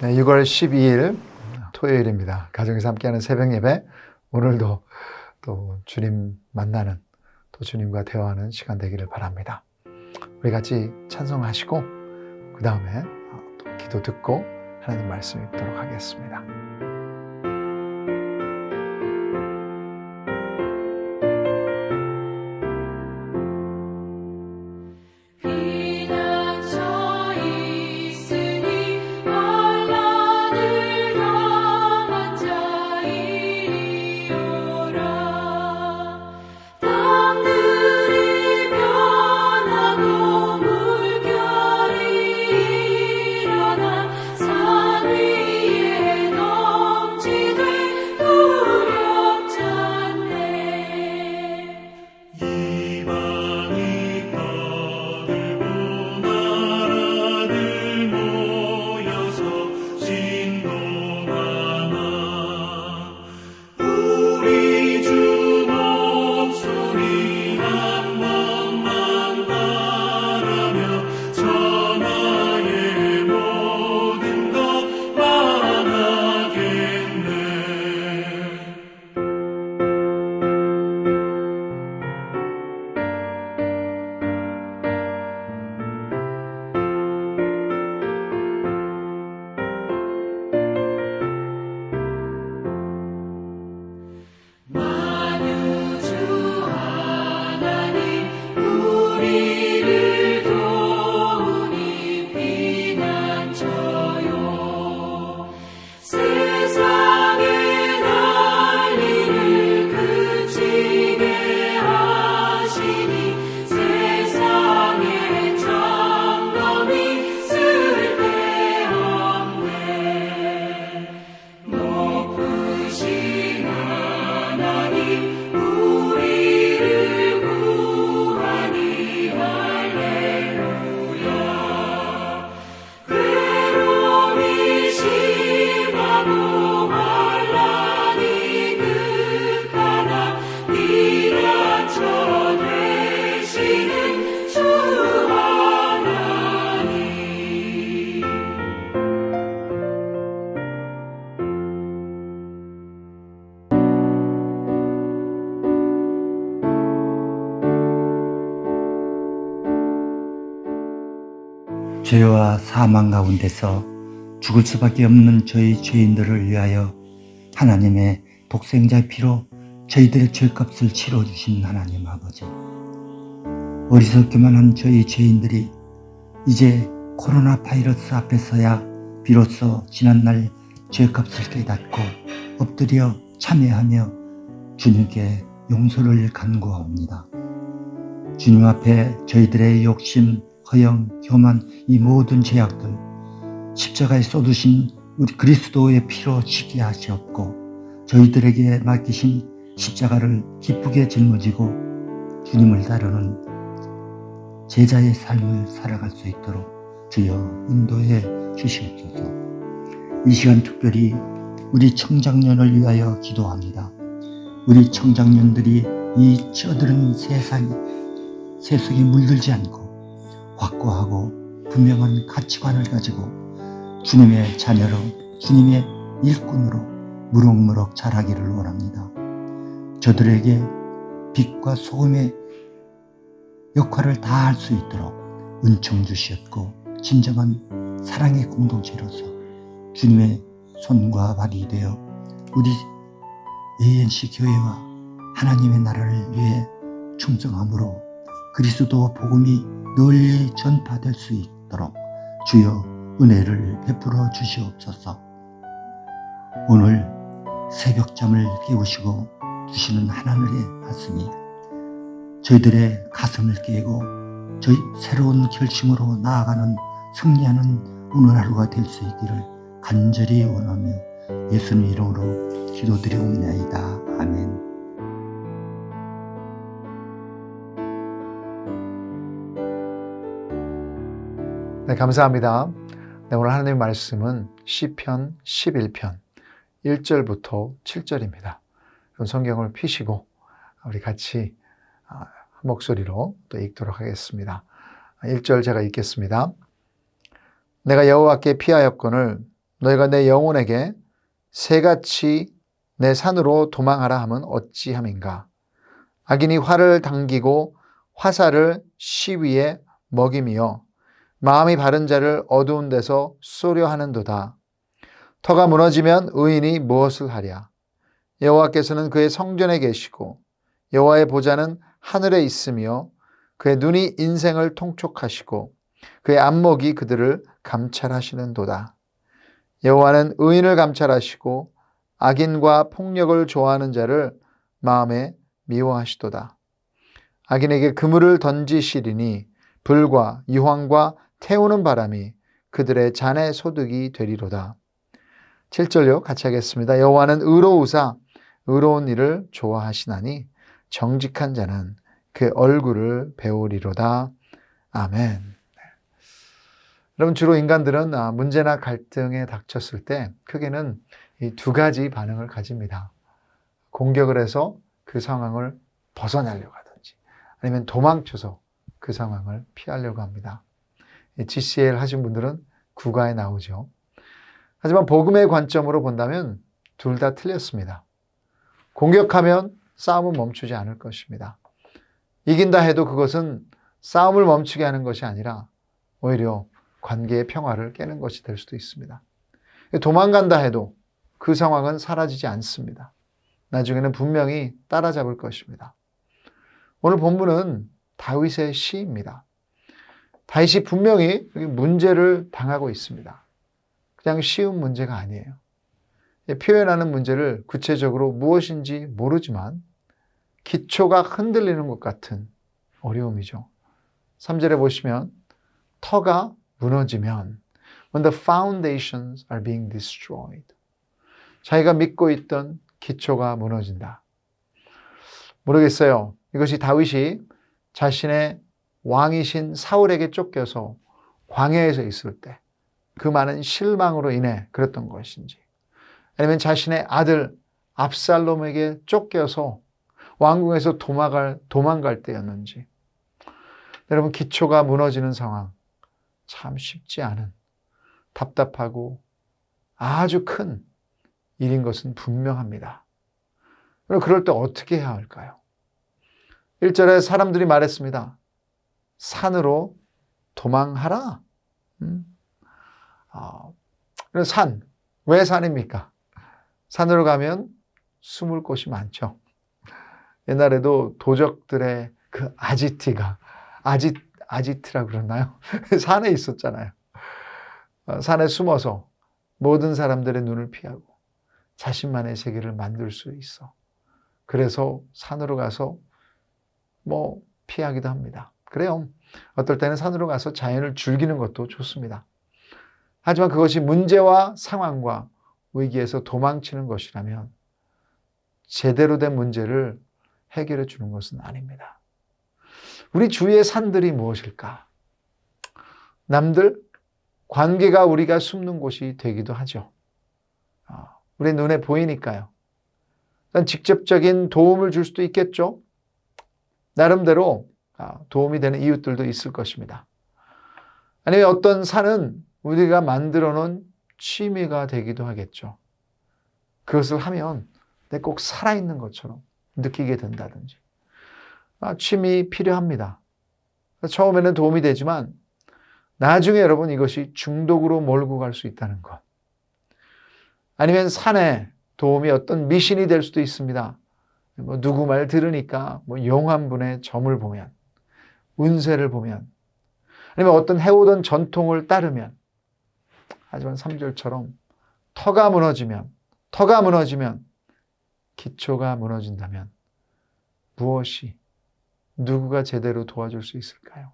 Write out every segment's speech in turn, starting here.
네, 6월 12일 토요일입니다. 가정에서 함께하는 새벽 예배. 오늘도 또 주님 만나는, 또 주님과 대화하는 시간 되기를 바랍니다. 우리 같이 찬송하시고 그 다음에 또 기도 듣고 하나님 말씀 읽도록 하겠습니다. 죄와 사망 가운데서 죽을 수밖에 없는 저희 죄인들을 위하여 하나님의 독생자의 피로 저희들의 죄값을 치러주신 하나님 아버지, 어리석기만 한 저희 죄인들이 이제 코로나 바이러스 앞에서야 비로소 지난날 죄값을 깨닫고 엎드려 참회하며 주님께 용서를 간구하옵니다. 주님 앞에 저희들의 욕심, 허영, 교만, 이 모든 죄악들 십자가에 쏟으신 우리 그리스도의 피로 씻게 하시옵고 저희들에게 맡기신 십자가를 기쁘게 짊어지고 주님을 따르는 제자의 삶을 살아갈 수 있도록 주여 인도해 주시옵소서. 이 시간 특별히 우리 청장년을 위하여 기도합니다. 우리 청장년들이 이 쩌드른 세속에 물들지 않고 확고하고 분명한 가치관을 가지고 주님의 자녀로, 주님의 일꾼으로 무럭무럭 자라기를 원합니다. 저들에게 빛과 소금의 역할을 다 할 수 있도록 은총 주시었고 진정한 사랑의 공동체로서 주님의 손과 발이 되어 우리 ANC 교회와 하나님의 나라를 위해 충성함으로 그리스도 복음이 널리 전파될 수 있도록 주여 은혜를 베풀어 주시옵소서. 오늘 새벽잠을 깨우시고 주시는 하나님의 말씀이 저희들의 가슴을 깨고 저희 새로운 결심으로 나아가는 승리하는 오늘 하루가 될 수 있기를 간절히 원하며 예수님 이름으로 기도드리옵나이다. 아멘. 네, 감사합니다. 네, 오늘 하나님의 말씀은 시편 11편 1절부터 7절입니다. 그럼 성경을 펴시고 우리 같이 한 목소리로 또 읽도록 하겠습니다. 1절 제가 읽겠습니다. 내가 여호와께 피하였거늘 너희가 내 영혼에게 새같이 내 산으로 도망하라 하면 어찌함인가. 악인이 활을 당기고 화살을 시위에 먹이며 마음이 바른 자를 어두운 데서 쏘려 하는도다. 터가 무너지면 의인이 무엇을 하랴. 여호와께서는 그의 성전에 계시고 여호와의 보좌는 하늘에 있으며 그의 눈이 인생을 통촉하시고 그의 안목이 그들을 감찰하시는도다. 여호와는 의인을 감찰하시고 악인과 폭력을 좋아하는 자를 마음에 미워하시도다. 악인에게 그물을 던지시리니 불과 유황과 태우는 바람이 그들의 잔의 소득이 되리로다. 7절요. 같이 하겠습니다. 여호와는 의로우사 의로운 일을 좋아하시나니 정직한 자는 그 얼굴을 배우리로다. 아멘. 여러분, 주로 인간들은 문제나 갈등에 닥쳤을 때 크게는 이 두 가지 반응을 가집니다. 공격을 해서 그 상황을 벗어나려고 하든지 아니면 도망쳐서 그 상황을 피하려고 합니다. GCL 하신 분들은 국가에 나오죠. 하지만 복음의 관점으로 본다면 둘 다 틀렸습니다. 공격하면 싸움은 멈추지 않을 것입니다. 이긴다 해도 그것은 싸움을 멈추게 하는 것이 아니라 오히려 관계의 평화를 깨는 것이 될 수도 있습니다. 도망간다 해도 그 상황은 사라지지 않습니다. 나중에는 분명히 따라잡을 것입니다. 오늘 본문은 다윗의 시입니다. 다윗이 분명히 문제를 당하고 있습니다. 그냥 쉬운 문제가 아니에요. 표현하는 문제를 구체적으로 무엇인지 모르지만 기초가 흔들리는 것 같은 어려움이죠. 3절에 보시면 터가 무너지면 when the foundations are being destroyed. 자기가 믿고 있던 기초가 무너진다. 모르겠어요. 이것이 다윗이 자신의 왕이신 사울에게 쫓겨서 광야에서 있을 때 그 많은 실망으로 인해 그랬던 것인지 아니면 자신의 아들 압살롬에게 쫓겨서 왕궁에서 도망갈 때였는지. 여러분, 기초가 무너지는 상황 참 쉽지 않은 답답하고 아주 큰 일인 것은 분명합니다. 그럼 그럴 때 어떻게 해야 할까요? 1절에 사람들이 말했습니다. 산으로 도망하라. 산, 왜 산입니까? 산으로 가면 숨을 곳이 많죠. 옛날에도 도적들의 그 아지트라 그러나요? 산에 있었잖아요. 산에 숨어서 모든 사람들의 눈을 피하고 자신만의 세계를 만들 수 있어. 그래서 산으로 가서 피하기도 합니다. 그래요. 어떨 때는 산으로 가서 자연을 즐기는 것도 좋습니다. 하지만 그것이 문제와 상황과 위기에서 도망치는 것이라면 제대로 된 문제를 해결해 주는 것은 아닙니다. 우리 주위의 산들이 무엇일까? 남들, 관계가 우리가 숨는 곳이 되기도 하죠. 우리 눈에 보이니까요. 직접적인 도움을 줄 수도 있겠죠. 나름대로 도움이 되는 이웃들도 있을 것입니다. 아니면 어떤 산은 우리가 만들어 놓은 취미가 되기도 하겠죠. 그것을 하면 꼭 살아있는 것처럼 느끼게 된다든지. 취미 필요합니다. 처음에는 도움이 되지만 나중에 여러분 이것이 중독으로 몰고 갈 수 있다는 것. 아니면 산에 도움이 어떤 미신이 될 수도 있습니다. 누구 말 들으니까 용한 분의 점을 보면, 운세를 보면, 아니면 어떤 해오던 전통을 따르면. 하지만 3절처럼 터가 무너지면 기초가 무너진다면 무엇이, 누구가 제대로 도와줄 수 있을까요?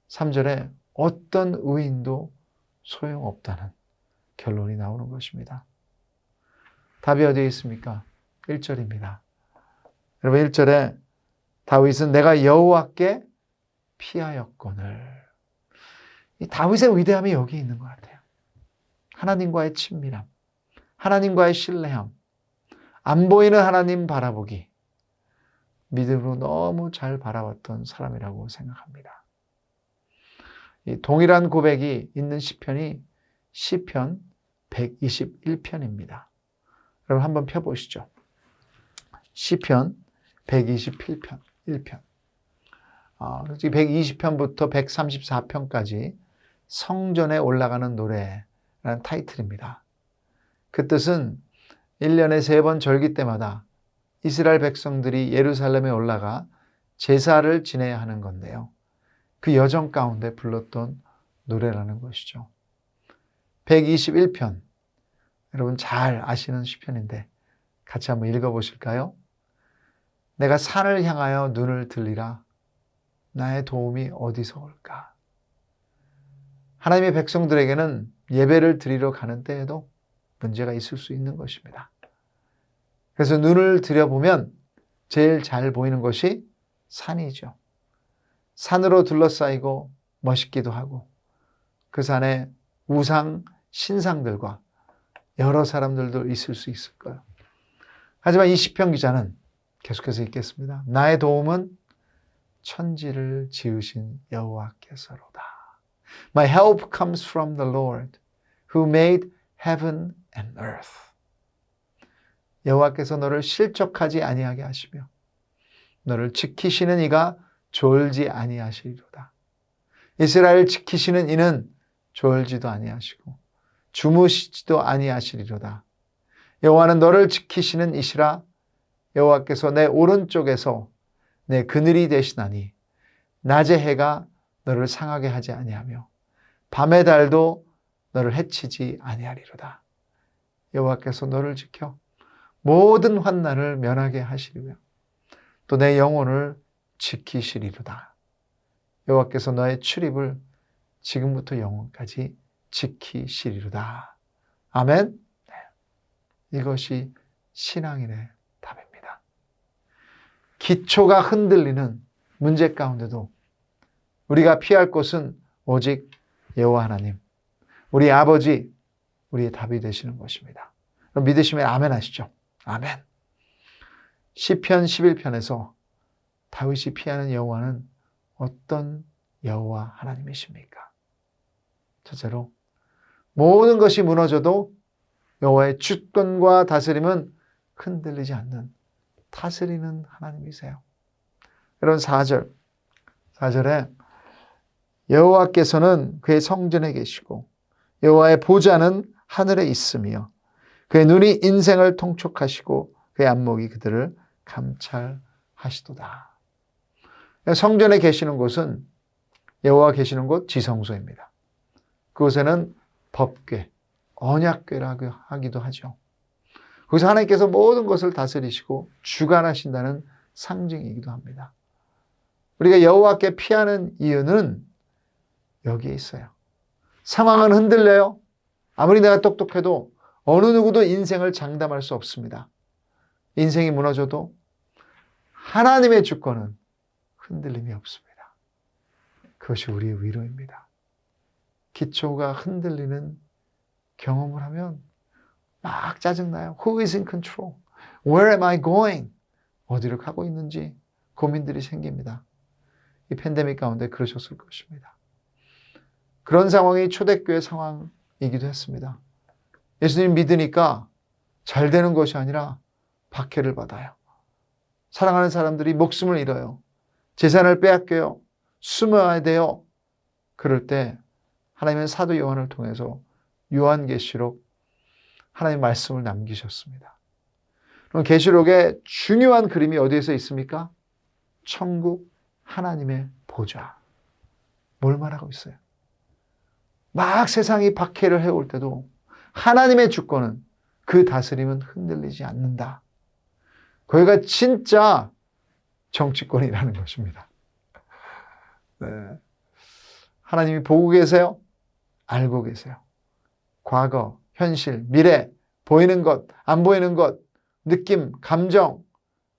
3절에 어떤 의인도 소용없다는 결론이 나오는 것입니다. 답이 어디에 있습니까? 1절입니다. 여러분, 1절에 다윗은 내가 여호와께 피하였거늘. 이 다윗의 위대함이 여기 있는 것 같아요. 하나님과의 친밀함, 하나님과의 신뢰함, 안 보이는 하나님 바라보기, 믿음으로 너무 잘 바라봤던 사람이라고 생각합니다. 이 동일한 고백이 있는 시편이 시편 121편입니다. 여러분 한번 펴보시죠. 시편 121편, 1편. 120편부터 134편까지 성전에 올라가는 노래라는 타이틀입니다. 그 뜻은 1년에 3번 절기 때마다 이스라엘 백성들이 예루살렘에 올라가 제사를 지내야 하는 건데요. 그 여정 가운데 불렀던 노래라는 것이죠. 121편, 여러분 잘 아시는 시편인데 같이 한번 읽어보실까요? 내가 산을 향하여 눈을 들리라. 나의 도움이 어디서 올까? 하나님의 백성들에게는 예배를 드리러 가는 때에도 문제가 있을 수 있는 것입니다. 그래서 눈을 들여보면 제일 잘 보이는 것이 산이죠. 산으로 둘러싸이고 멋있기도 하고 그 산에 우상, 신상들과 여러 사람들도 있을 수 있을 거예요. 하지만 이 시편 기자는 계속해서 읽겠습니다. 나의 도움은 천지를 지으신 여호와께서로다. My help comes from the Lord who made heaven and earth. 여호와께서 너를 실족하지 아니하게 하시며 너를 지키시는 이가 졸지 아니하시리로다. 이스라엘 지키시는 이는 졸지도 아니하시고 주무시지도 아니하시리로다. 여호와는 너를 지키시는 이시라. 여호와께서 내 오른쪽에서 내 그늘이 되시나니 낮의 해가 너를 상하게 하지 아니하며 밤의 달도 너를 해치지 아니하리로다. 여호와께서 너를 지켜 모든 환난을 면하게 하시리며 또 내 영혼을 지키시리로다. 여호와께서 너의 출입을 지금부터 영원까지 지키시리로다. 아멘. 네. 이것이 신앙인의 답입니다. 기초가 흔들리는 문제 가운데도 우리가 피할 곳은 오직 여호와 하나님, 우리 아버지, 우리의 답이 되시는 것입니다. 그럼 믿으시면 아멘 하시죠. 아멘. 시편 11편에서 다윗이 피하는 여호와는 어떤 여호와 하나님이십니까? 첫째로 모든 것이 무너져도 여호와의 주권과 다스림은 흔들리지 않는 다스리는 하나님이세요. 여러분 4절에 여호와께서는 그의 성전에 계시고 여호와의 보좌는 하늘에 있으며 그의 눈이 인생을 통촉하시고 그의 안목이 그들을 감찰하시도다. 성전에 계시는 곳은 여호와 계시는 곳 지성소입니다. 그곳에는 법궤, 언약궤라고 하기도 하죠. 거기서 하나님께서 모든 것을 다스리시고 주관하신다는 상징이기도 합니다. 우리가 여호와께 피하는 이유는 여기에 있어요. 상황은 흔들려요. 아무리 내가 똑똑해도 어느 누구도 인생을 장담할 수 없습니다. 인생이 무너져도 하나님의 주권은 흔들림이 없습니다. 그것이 우리의 위로입니다. 기초가 흔들리는 경험을 하면 막 짜증나요. Who is in control? Where am I going? 어디로 가고 있는지 고민들이 생깁니다. 이 팬데믹 가운데 그러셨을 것입니다. 그런 상황이 초대교회 상황이기도 했습니다. 예수님 믿으니까 잘 되는 것이 아니라 박해를 받아요. 사랑하는 사람들이 목숨을 잃어요. 재산을 빼앗겨요. 숨어야 돼요. 그럴 때 하나님은 사도 요한을 통해서 요한계시록 하나님의 말씀을 남기셨습니다. 그럼 계시록의 중요한 그림이 어디에서 있습니까? 천국 하나님의 보좌. 뭘 말하고 있어요? 막 세상이 박해를 해올 때도 하나님의 주권은 그 다스림은 흔들리지 않는다. 거기가 진짜 정치권이라는 것입니다. 네. 하나님이 보고 계세요? 알고 계세요. 과거, 현실, 미래, 보이는 것, 안 보이는 것, 느낌, 감정,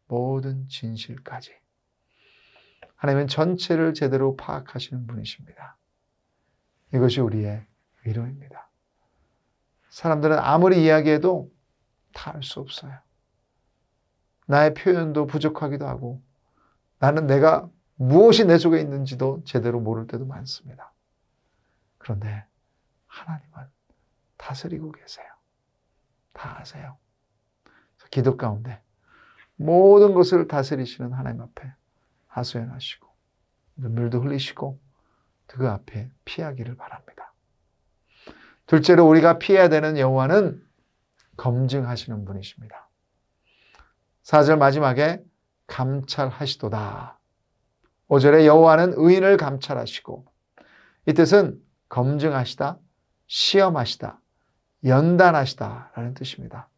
모든 진실까지. 하나님은 전체를 제대로 파악하시는 분이십니다. 이것이 우리의 위로입니다. 사람들은 아무리 이야기해도 다 알 수 없어요. 나의 표현도 부족하기도 하고 나는 내가 무엇이 내 속에 있는지도 제대로 모를 때도 많습니다. 그런데 하나님은 다스리고 계세요. 다 아세요. 기도 가운데 모든 것을 다스리시는 하나님 앞에 하소연하시고 눈물도 흘리시고 그 앞에 피하기를 바랍니다. 둘째로 우리가 피해야 되는 여호와는 검증하시는 분이십니다. 4절 마지막에 감찰하시도다. 5절에 여호와는 의인을 감찰하시고, 이 뜻은 검증하시다, 시험하시다, 연단하시다 라는 뜻입니다.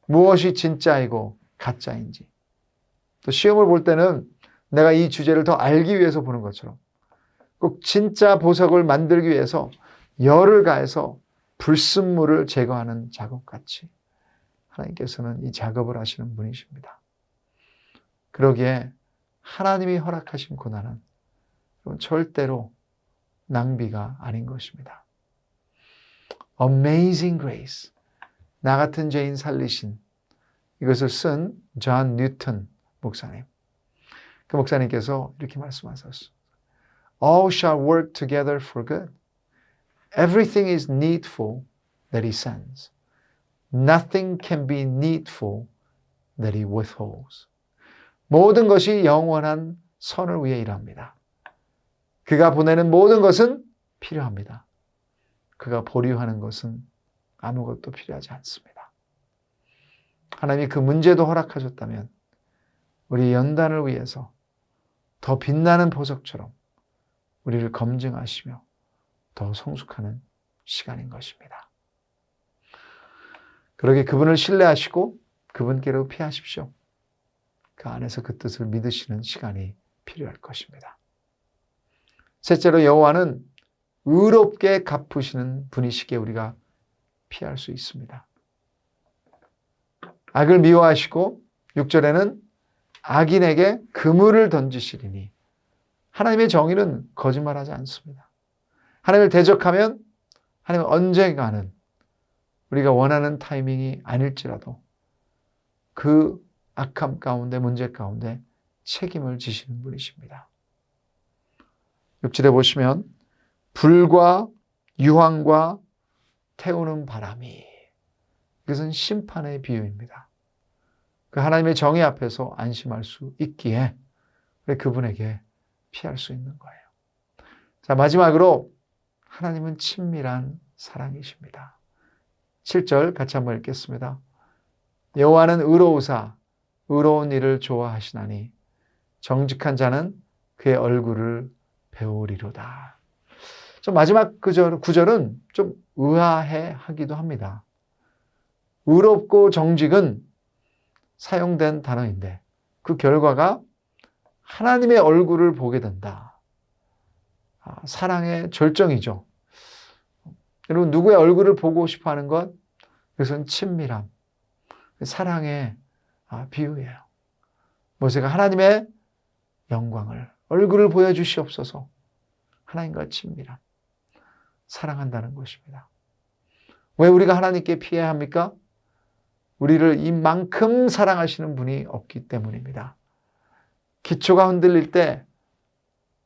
무엇이 진짜이고 가짜인지, 또 시험을 볼 때는 내가 이 주제를 더 알기 위해서 보는 것처럼 꼭 진짜 보석을 만들기 위해서 열을 가해서 불순물을 제거하는 작업같이 하나님께서는 이 작업을 하시는 분이십니다. 그러기에 하나님이 허락하신 고난은 절대로 낭비가 아닌 것입니다. Amazing Grace, 나 같은 죄인 살리신, 이것을 쓴 존 뉴턴 목사님. 그 목사님께서 이렇게 말씀하셨어요. All shall work together for good. Everything is needful that he sends. Nothing can be needful that he withholds. 모든 것이 영원한 선을 위해 일합니다. 그가 보내는 모든 것은 필요합니다. 그가 보류하는 것은 아무것도 필요하지 않습니다. 하나님이 그 문제도 허락하셨다면 우리 연단을 위해서 더 빛나는 보석처럼 우리를 검증하시며 더 성숙하는 시간인 것입니다. 그러게 그분을 신뢰하시고 그분께로 피하십시오. 그 안에서 그 뜻을 믿으시는 시간이 필요할 것입니다. 셋째로 여호와는 의롭게 갚으시는 분이시기에 우리가 피할 수 있습니다. 악을 미워하시고 6절에는 악인에게 그물을 던지시리니, 하나님의 정의는 거짓말하지 않습니다. 하나님을 대적하면 하나님은 언젠가는 우리가 원하는 타이밍이 아닐지라도 그 악함 가운데, 문제 가운데 책임을 지시는 분이십니다. 6절에 보시면 불과 유황과 태우는 바람이, 이것은 심판의 비유입니다. 그 하나님의 정의 앞에서 안심할 수 있기에 그분에게 피할 수 있는 거예요. 자, 마지막으로 하나님은 친밀한 사랑이십니다. 7절 같이 한번 읽겠습니다. 여호와는 의로우사 의로운 일을 좋아하시나니 정직한 자는 그의 얼굴을 배우리로다. 좀 마지막 구절은 좀 의아해 하기도 합니다. 의롭고 정직은 사용된 단어인데 그 결과가 하나님의 얼굴을 보게 된다. 사랑의 절정이죠. 여러분, 누구의 얼굴을 보고 싶어 하는 것? 그것은 친밀함, 사랑의 비유예요. 모세가 하나님의 영광을, 얼굴을 보여주시옵소서. 하나님과 친밀함, 사랑한다는 것입니다. 왜 우리가 하나님께 피해야 합니까? 우리를 이만큼 사랑하시는 분이 없기 때문입니다. 기초가 흔들릴 때,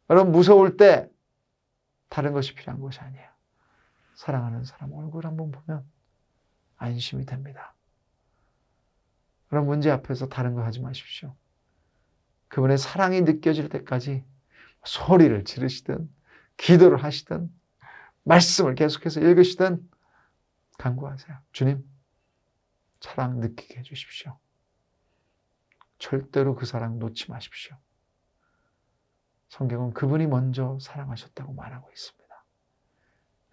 여러분 무서울 때 다른 것이 필요한 것이 아니에요. 사랑하는 사람 얼굴 한번 보면 안심이 됩니다. 그런 문제 앞에서 다른 거 하지 마십시오. 그분의 사랑이 느껴질 때까지 소리를 지르시든 기도를 하시든 말씀을 계속해서 읽으시든 간구하세요. 주님, 사랑 느끼게 해주십시오. 절대로 그 사랑 놓지 마십시오. 성경은 그분이 먼저 사랑하셨다고 말하고 있습니다.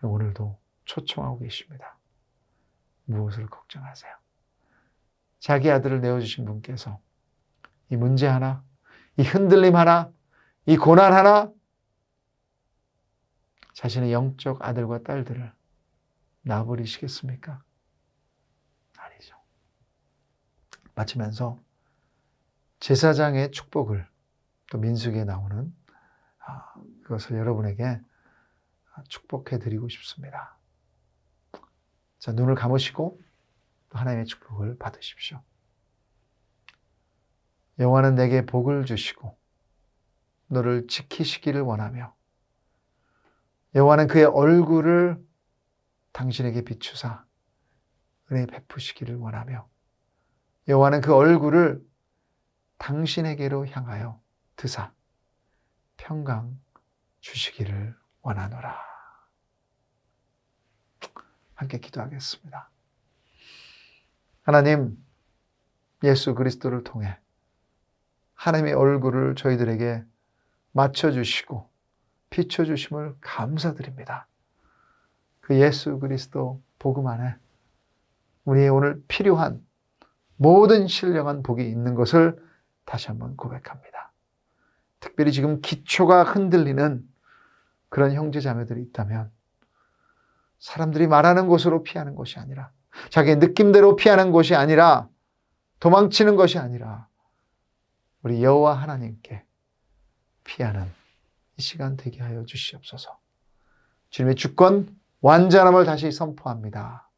오늘도 초청하고 계십니다. 무엇을 걱정하세요? 자기 아들을 내어주신 분께서 이 문제 하나, 이 흔들림 하나, 이 고난 하나, 자신의 영적 아들과 딸들을 놔버리시겠습니까? 아니죠. 마치면서 제사장의 축복을, 또 민수기에 나오는 그것을 여러분에게 축복해 드리고 싶습니다. 자, 눈을 감으시고 또 하나님의 축복을 받으십시오. 여호와는 내게 복을 주시고 너를 지키시기를 원하며 여호와는 그의 얼굴을 당신에게 비추사 은혜 베푸시기를 원하며 여호와는 그 얼굴을 당신에게로 향하여 드사 평강 주시기를 원하노라. 함께 기도하겠습니다. 하나님, 예수 그리스도를 통해 하나님의 얼굴을 저희들에게 맞춰주시고 비춰주심을 감사드립니다. 그 예수 그리스도 복음 안에 우리의 오늘 필요한 모든 신령한 복이 있는 것을 다시 한번 고백합니다. 특별히 지금 기초가 흔들리는 그런 형제 자매들이 있다면 사람들이 말하는 곳으로 피하는 것이 아니라 자기의 느낌대로 피하는 것이 아니라 도망치는 것이 아니라 우리 여호와 하나님께 피하는 이 시간 되게 하여 주시옵소서. 주님의 주권 완전함을 다시 선포합니다.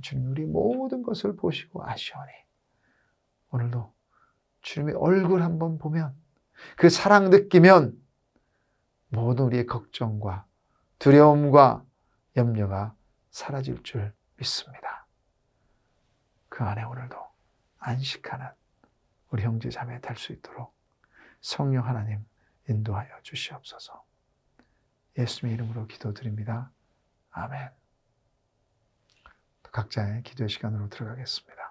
주님 우리 모든 것을 보시고 아시오니 오늘도 주님의 얼굴 한번 보면 그 사랑 느끼면 모든 우리의 걱정과 두려움과 염려가 사라질 줄 믿습니다. 그 안에 오늘도 안식하는 우리 형제 자매 될 수 있도록 성령 하나님 인도하여 주시옵소서. 예수님의 이름으로 기도드립니다. 아멘. 각자의 기도의 시간으로 들어가겠습니다.